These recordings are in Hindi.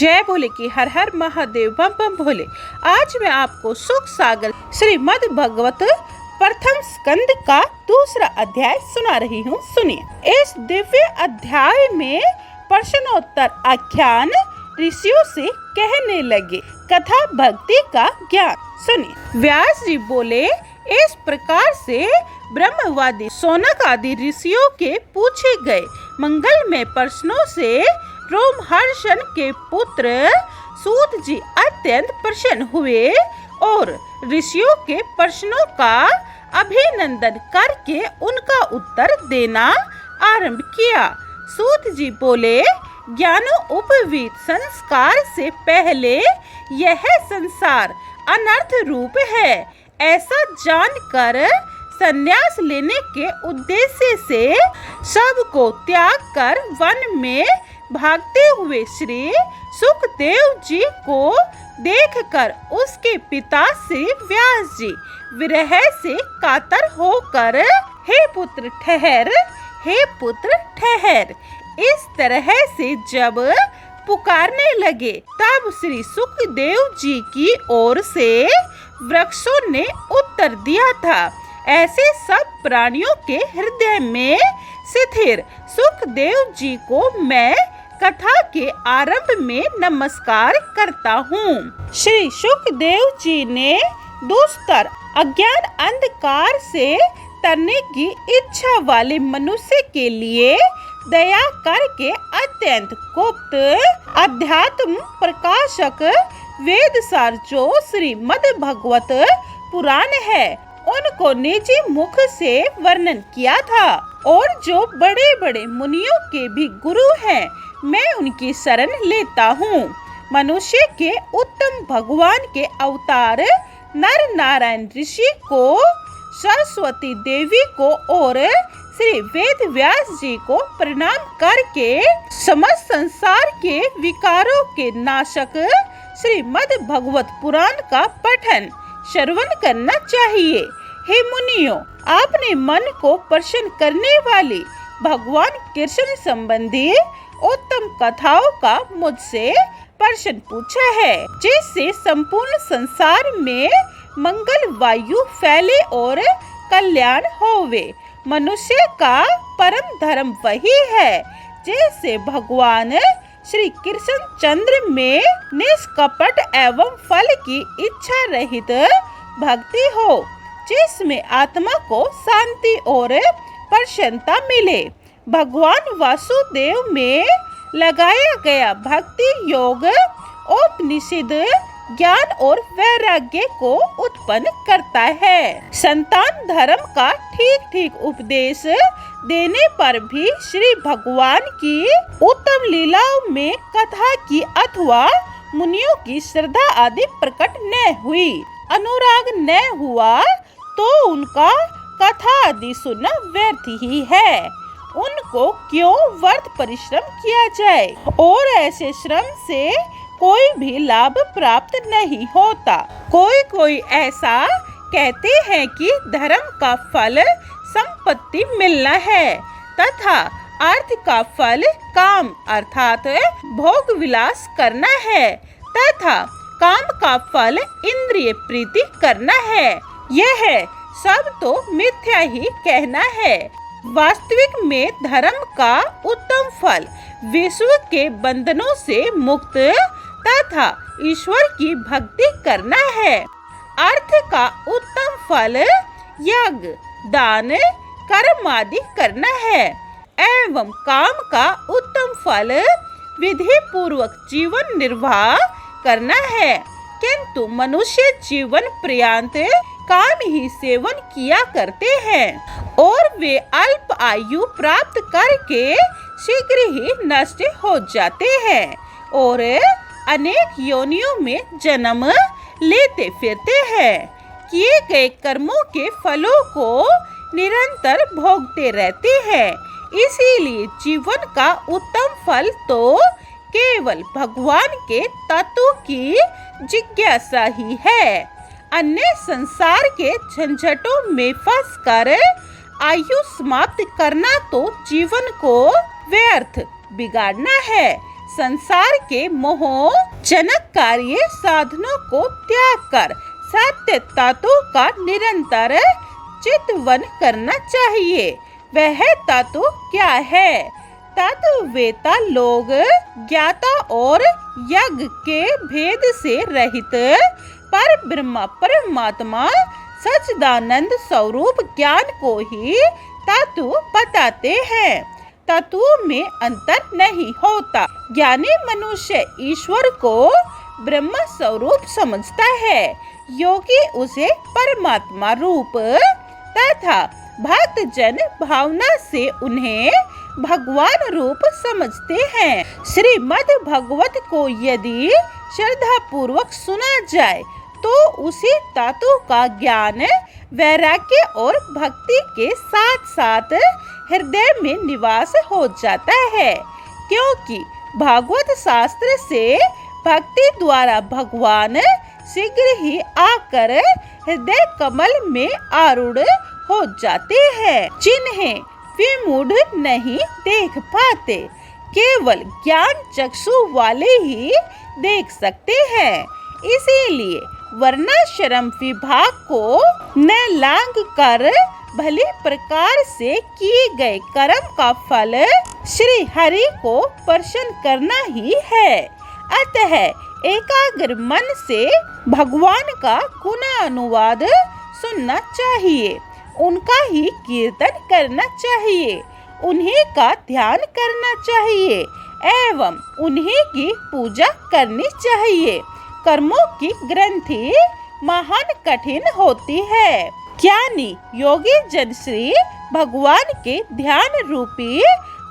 जय भोले की हर हर महादेव बम बम भोले। आज मैं आपको सुख सागर श्रीमद् भगवत प्रथम स्कंद का दूसरा अध्याय सुना रही हूँ। सुनिए। इस दिव्य अध्याय में प्रश्नोत्तर आख्यान ऋषियों से कहने लगे, कथा भक्ति का ज्ञान। सुनिए। व्यास जी बोले, इस प्रकार से ब्रह्मवादी शौनक आदि ऋषियों के पूछे गए मंगलमय प्रश्नों से रोमहर्षण के पुत्र सूत जी अत्यंत प्रसन्न हुए और ऋषियों के प्रश्नों का अभिनंदन करके उनका उत्तर देना आरंभ किया। सूत जी बोले, ज्ञानोपवीत संस्कार से पहले यह संसार अनर्थ रूप है, ऐसा जानकर संन्यास लेने के उद्देश्य से सबको त्याग कर वन में भागते हुए श्री सुखदेव जी को देखकर उसके पिता श्री व्यास जी विरह से कातर होकर हे पुत्र ठहर, इस तरह से जब पुकारने लगे, तब श्री सुखदेव जी की ओर से वृक्षों ने उत्तर दिया था, ऐसे सब प्राणियों के हृदय में स्थिर सुखदेव जी को मैं कथा के आरंभ में नमस्कार करता हूँ। श्री सुखदेव जी ने दुस्तर अज्ञान अंधकार से तरने की इच्छा वाले मनुष्य के लिए दया करके अत्यंत गुप्त अध्यात्म प्रकाशक वेदसार जो श्रीमद् भगवत पुराण है उनको निजी मुख से वर्णन किया था, और जो बड़े बड़े मुनियों के भी गुरु हैं, मैं उनकी शरण लेता हूँ। मनुष्य के उत्तम भगवान के अवतार नर नारायण ऋषि को, सरस्वती देवी को और श्री वेद व्यास जी को प्रणाम करके समस्त संसार के विकारों के नाशक श्रीमद् भगवत पुराण का पठन श्रवण करना चाहिए। हे मुनियों, आपने मन को प्रसन्न करने वाली भगवान कृष्ण संबंधी उत्तम कथाओं का मुझसे प्रश्न पूछा है, जिससे संपूर्ण संसार में मंगल वायु फैले और कल्याण होवे। मनुष्य का परम धर्म वही है, जैसे भगवान श्री कृष्ण चंद्र में निष्कपट एवं फल की इच्छा रहित भक्ति हो, जिसमें आत्मा को शांति और प्रसन्नता मिले। भगवान वासुदेव में लगाया गया भक्ति योग उपनिषद ज्ञान और वैराग्य को उत्पन्न करता है। संतान धर्म का ठीक ठीक उपदेश देने पर भी श्री भगवान की उत्तम लीलाओं में कथा की अथवा मुनियों की श्रद्धा आदि प्रकट न हुई, अनुराग न हुआ, तो उनका कथा आदि सुनना व्यर्थ ही है। उनको क्यों व्यर्थ परिश्रम किया जाए, और ऐसे श्रम से कोई भी लाभ प्राप्त नहीं होता। कोई ऐसा कहते हैं कि धर्म का फल संपत्ति मिलना है तथा अर्थ का फल काम अर्थात भोग विलास करना है तथा काम का फल इंद्रिय प्रीति करना है। यह सब तो मिथ्या ही कहना है। वास्तविक में धर्म का उत्तम फल विश्व के बंधनों से मुक्त तथा ईश्वर की भक्ति करना है। अर्थ का उत्तम फल यज्ञ दान कर्म आदि करना है एवं काम का उत्तम फल विधि पूर्वक जीवन निर्वाह करना है। किंतु मनुष्य जीवन पर्यंत काम ही सेवन किया करते हैं और वे अल्प आयु प्राप्त करके शीघ्र ही नष्ट हो जाते हैं और अनेक योनियों में जन्म लेते फिरते हैं। किए गए कर्मों के फलों को निरंतर भोगते रहते हैं। इसीलिए जीवन का उत्तम फल तो केवल भगवान के तत्व की जिज्ञासा ही है। अन्य संसार के झंझटों में फंसकर आयु समाप्त करना तो जीवन को व्यर्थ बिगाड़ना है। संसार के मोह जनक कार्य साधनों को त्याग कर सत्य तत्व का निरंतर चिंतन करना चाहिए। वह तत्व क्या है? तत्ववेता लोग ज्ञाता और यज्ञ के भेद से रहित पर ब्रह्म परमात्मा सच्चिदानंद स्वरूप ज्ञान को ही तत्व बताते हैं। तत्वों में अंतर नहीं होता। ज्ञानी मनुष्य ईश्वर को ब्रह्म स्वरूप समझता है, योगी उसे परमात्मा रूप तथा भक्त जन भावना से उन्हें भगवान रूप समझते हैं। श्रीमद् भागवत को यदि श्रद्धा पूर्वक सुना जाए तो उसी तत्व का ज्ञान वैराग्य और भक्ति के साथ साथ हृदय में निवास हो जाता है, क्योंकि भागवत शास्त्र से भक्ति द्वारा भगवान शीघ्र ही आकर हृदय कमल में आरूढ़ हो जाते हैं, जिन्हें विमूढ़ नहीं देख पाते। केवल ज्ञान चक्षु वाले ही देख सकते हैं। इसीलिए वर्णाश्रम विभाग को न लांग कर भली प्रकार से किए गए कर्म का फल श्री हरि को प्रसन्न करना ही है। अतः एकाग्र मन से भगवान का गुणानुवाद सुनना चाहिए, उनका ही कीर्तन करना चाहिए, उन्हीं का ध्यान करना चाहिए एवं उन्हीं की पूजा करनी चाहिए। कर्मों की ग्रंथि महान कठिन होती है। ज्ञानी योगी जन श्री भगवान के ध्यान रूपी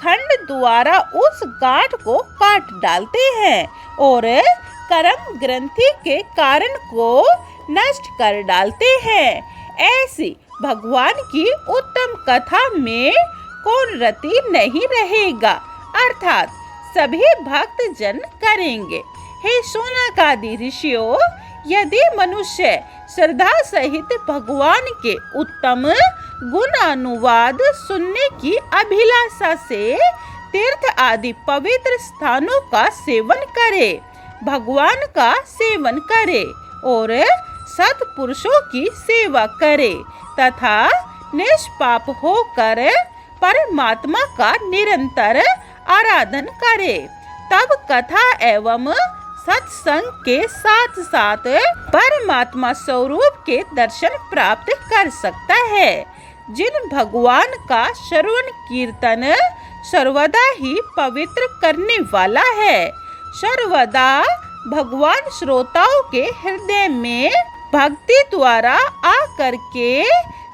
खंड द्वारा उस गांठ को काट डालते हैं और कर्म ग्रंथि के कारण को नष्ट कर डालते हैं। ऐसी भगवान की उत्तम कथा में कौन रति नहीं रहेगा, अर्थात सभी भक्त जन करेंगे। हे शौनकादि ऋषियों, यदि मनुष्य श्रद्धा सहित भगवान के उत्तम गुणानुवाद सुनने की अभिलाषा से तीर्थ आदि पवित्र स्थानों का सेवन करे, भगवान का सेवन करे और सत्पुरुषों की सेवा करे तथा निष्पाप होकर परमात्मा का निरंतर आराधन करे, तब कथा एवं सत्संग के साथ साथ परमात्मा स्वरूप के दर्शन प्राप्त कर सकता है। जिन भगवान का श्रवण कीर्तन सर्वदा ही पवित्र करने वाला है, सर्वदा भगवान श्रोताओं के हृदय में भक्ति द्वारा आकर के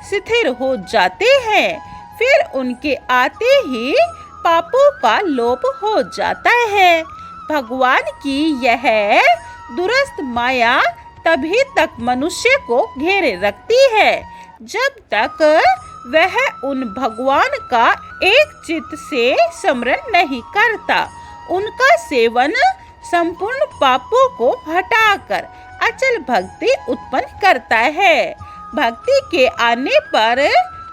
स्थिर हो जाते हैं, फिर उनके आते ही पापों का लोप हो जाता है। भगवान की यह दुरस्त माया तभी तक मनुष्य को घेरे रखती है जब तक वह उन भगवान का एक चित्त से स्मरण नहीं करता। उनका सेवन संपूर्ण पापों को हटाकर अचल भक्ति उत्पन्न करता है। भक्ति के आने पर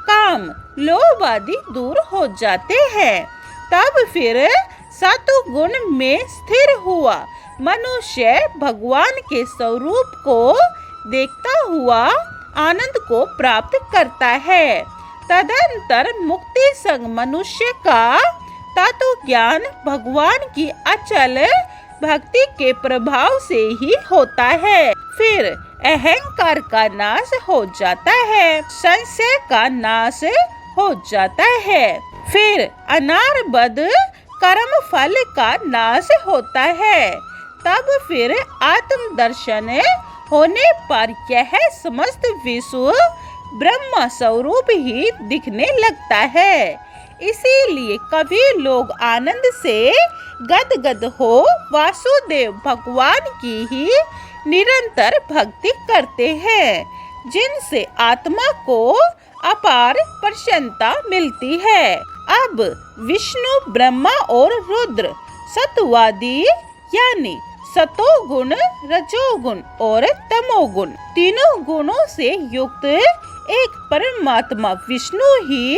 काम लोभ आदि दूर हो जाते हैं। तब फिर सतुगुण में स्थिर हुआ मनुष्य भगवान के स्वरूप को देखता हुआ आनंद को प्राप्त करता है। तदंतर मुक्ति संग मनुष्य का तत्व ज्ञान भगवान की अचल भक्ति के प्रभाव से ही होता है। फिर अहंकार का नाश हो जाता है, संशय का नाश हो जाता है, फिर अनारबद कर्म फल का नाश होता है। तब फिर आत्म दर्शन होने पर यह समस्त विश्व ब्रह्म स्वरूप ही दिखने लगता है। इसीलिए कभी लोग आनंद से गदगद हो वासुदेव भगवान की ही निरंतर भक्ति करते हैं, जिनसे आत्मा को अपार प्रसन्नता मिलती है। अब विष्णु, ब्रह्मा और रुद्र सत्वादी यानी सतोगुण, रजोगुण और तमोगुण तीनों गुणों से युक्त एक परमात्मा विष्णु ही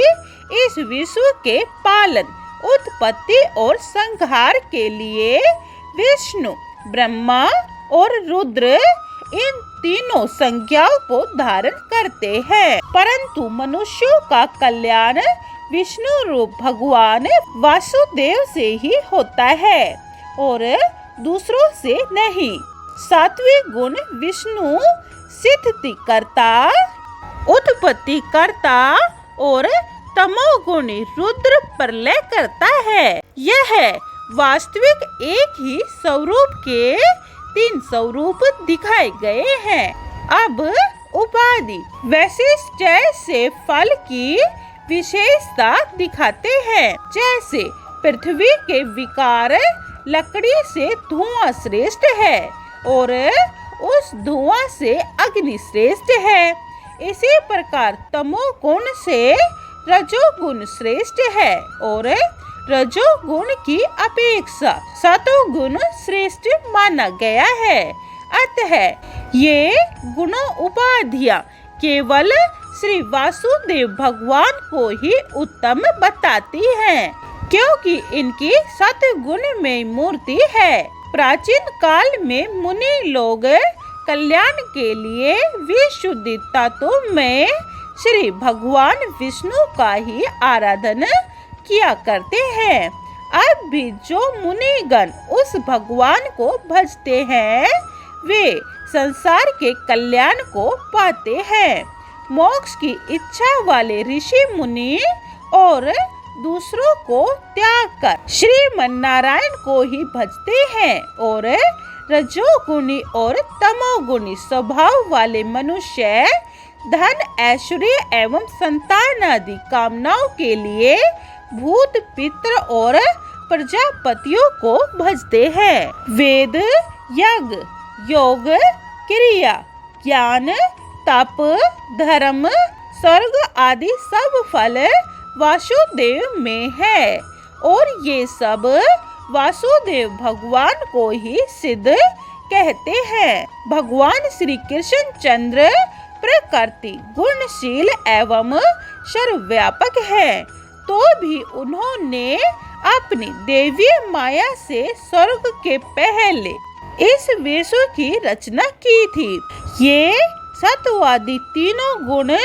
इस विश्व के पालन उत्पत्ति और संहार के लिए विष्णु, ब्रह्मा और रुद्र इन तीनों संज्ञाओं को धारण करते हैं, परंतु मनुष्यों का कल्याण विष्णु रूप भगवान वासुदेव से ही होता है और दूसरों से नहीं। सात्विक गुण विष्णु सिद्धि करता, उत्पत्ति करता और तमोगुणी रुद्र प्रलय करता है। यह वास्तविक एक ही स्वरूप के 3 स्वरूप दिखाए गए हैं। अब उपाधि वैशिष्ट से फल की विशेषता दिखाते हैं। जैसे पृथ्वी के विकार लकड़ी से धुआं श्रेष्ठ है और उस धुआं से अग्नि श्रेष्ठ है। इसी प्रकार तमोगुण से रजोगुण श्रेष्ठ है और रजोगुण की अपेक्षा सतोगुण श्रेष्ठ माना गया है। अतः ये गुणों उपाधियां केवल श्री वासुदेव भगवान को ही उत्तम बताती हैं, क्योंकि इनकी सतगुण में मूर्ति है। प्राचीन काल में मुनि लोग कल्याण के लिए विशुद्ध तत्व में श्री भगवान विष्णु का ही आराधन किया करते हैं। अब भी जो मुनिगण उस भगवान को भजते हैं वे संसार के कल्याण को पाते हैं। मोक्ष की इच्छा वाले ऋषि मुनि और दूसरों को त्याग कर श्रीमन नारायण को ही भजते हैं और रजोगुणी और तमोगुणी स्वभाव वाले मनुष्य धन, ऐश्वर्य एवं संतान आदि कामनाओं के लिए भूत, पितृ और प्रजापतियों को भजते हैं। वेद, यज्ञ, योग, क्रिया, ज्ञान, तप, धर्म, स्वर्ग आदि सब फल वासुदेव में है और ये सब वासुदेव भगवान को ही सिद्ध कहते हैं। भगवान श्री कृष्ण चंद्र प्रकृति गुणशील एवं सर्वव्यापक है, तो भी उन्होंने अपनी देवी माया से स्वर्ग के पहले इस विश्व की रचना की थी। ये सत्वादी तीनों गुण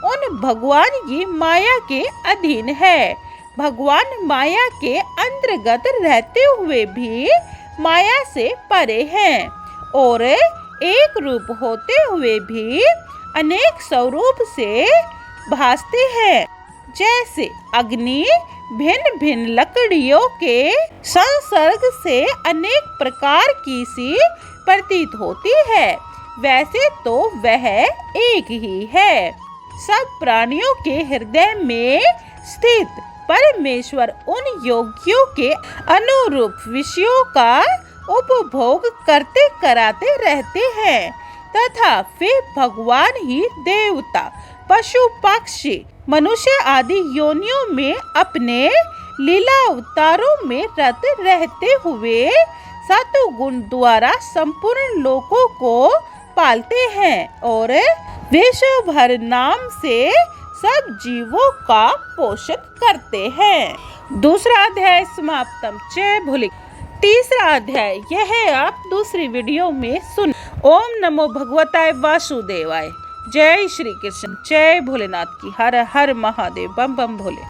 उन भगवान की माया के अधीन है। भगवान माया के अंतर्गत रहते हुए भी माया से परे हैं और एक रूप होते हुए भी अनेक स्वरूप से भासते हैं। जैसे अग्नि भिन्न भिन्न लकड़ियों के संसर्ग से अनेक प्रकार की सी प्रतीत होती है, वैसे तो वह एक ही है। सब प्राणियों के हृदय में स्थित परमेश्वर उन योगियों के अनुरूप विषयों का उपभोग करते कराते रहते हैं तथा वे भगवान ही देवता, पशु, पक्षी, मनुष्य आदि योनियों में अपने लीला अवतारों में रत रहते हुए सतगुण द्वारा संपूर्ण लोकों को पालते हैं और विश्व भर नाम से सब जीवों का पोषण करते हैं। दूसरा अध्याय समाप्तम। जय भोले। तीसरा अध्याय यह आप दूसरी वीडियो में सुन। ओम नमो भगवताय वासुदेवाय। जय श्री कृष्ण। जय भोलेनाथ की। हर हर महादेव। बम बम भोले।